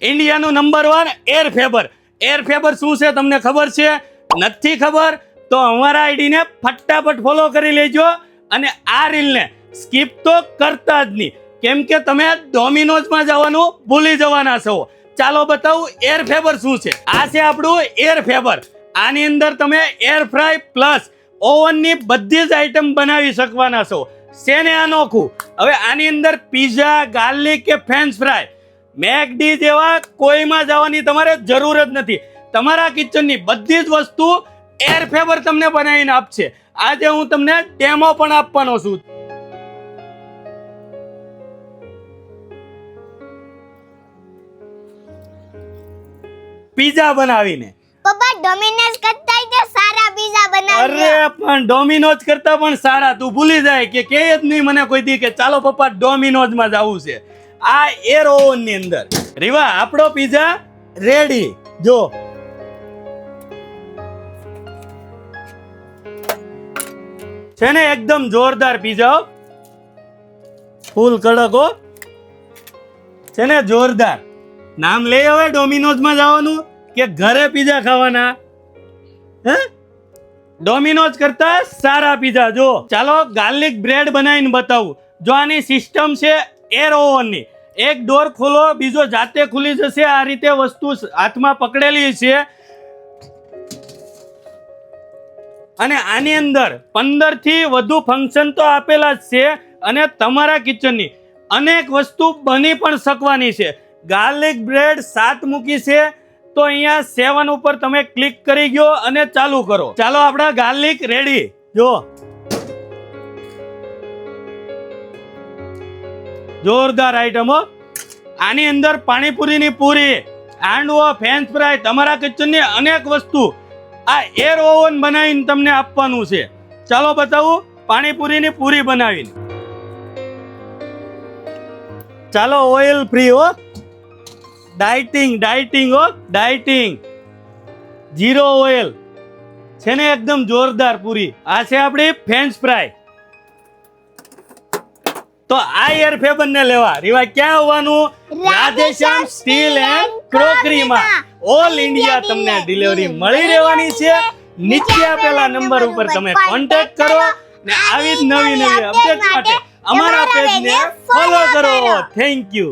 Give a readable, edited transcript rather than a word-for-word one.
ઇન્ડિયાનું number 1 air fiber. Air fiber શું છે તમને ખબર છે? નથી ખબર તો અમારા આઈડીને ફટાફટ ફોલો કરી લેજો અને આ રીલને સ્કીપ તો કરતા જ નહીં, કેમ કે તમે ડોમિનોઝમાં જવાનું ભૂલી જવાના છો. ચાલો બતાવું એર ફેબર શું છે. આ છે આપણું એર ફેબર. આની અંદર તમે એર ફ્રાય પ્લસ ઓવનની બધી જ આઈટમ બનાવી શકવાના છો. શેને અનોખું? હવે આની અંદર પીઝા, ગાર્લિક કે ફ્રેન્ચ ફ્રાય, મેકડી જેવા કોઈમાં જવાની તમારે જરૂર જ નથી. તમારા કિચનની બધી જ વસ્તુ એર ફેબર તમને બનાવીને આપશે. આજે હું તમને ડેમો પણ આપવાનો છું. પીઝા બનાવીને પપ્પા ડોમિનોઝ કરતા તે સારા પીઝા બનાવ્યા. અરે પણ ડોમિનોઝ કરતા પણ સારા. તું ભૂલી જાય કે જ નહીં મને કોઈ દી કે ચાલો પપ્પા ડોમિનોઝમાં જવું છે. આ એર ઓવન ની અંદર રીવા આપણો પીઝા રેડી. જો છે ને એકદમ જોરદાર પીઝા, ફૂલ કડક હો, છે ને જોરદાર. નામ લે હવે ડોમિનોઝમાં જવાનું કે ઘરે પીઝા ખાવાના? હે, ડોમિનોઝ કરતા સારા પીઝા. જો ચાલો ગાર્લિક બ્રેડ બનાવીને બતાવું. જો આની સિસ્ટમ છે એર ઓવનની. એક ડોર ખોલો, બીજો જાતે ખુલી જશે. આ રીતે વસ્તુ હાથમાં પકડેલી છે અને આની અંદર 15 થી વધુ ફંક્શન તો આપેલા જ છે અને તમારા કિચનની અનેક વસ્તુ બની પણ શકવાની છે. ગાર્લિક બ્રેડ 7 મૂકી છે તો અહીંયા 7 ઉપર તમે ક્લિક કરી ગયો અને ચાલુ કરો. ચાલો આપણા ગાર્લિક રેડી. જો જોરદાર આઈટમ હો. આની અંદર પાણીપુરીની પૂરી, હાંડવો, ફ્રેન્ચ ફ્રાય, તમારા કિચનની અનેક વસ્તુ આ એર ઓવન બનાવીને તમને આપવાનું છે. ચાલો બતાવું પાણીપુરીની પૂરી બનાવીને. ચાલો ઓઇલ ફ્રી હો, ડાયટિંગ હો, ડાયટિંગ, જીરો ઓઇલ છે ને એકદમ જોરદાર પૂરી. આ છે આપણી ફ્રેન્ચ ફ્રાય. તો આ એર ફેબર ને લેવા રીવા ક્યાં આવવાનું? રાધેશ્યામ સ્ટીલ એન્ડ ક્રોકરીમાં ઓલ ઇન્ડિયા તમને ડિલિવરી મળી રહેવાની છે. નીચે આપેલા નંબર ઉપર તમે કોન્ટેક્ટ કરો ને આવી જ નવી અપડેટ માટે અમારા પેજને ફોલો કરો. Thank you.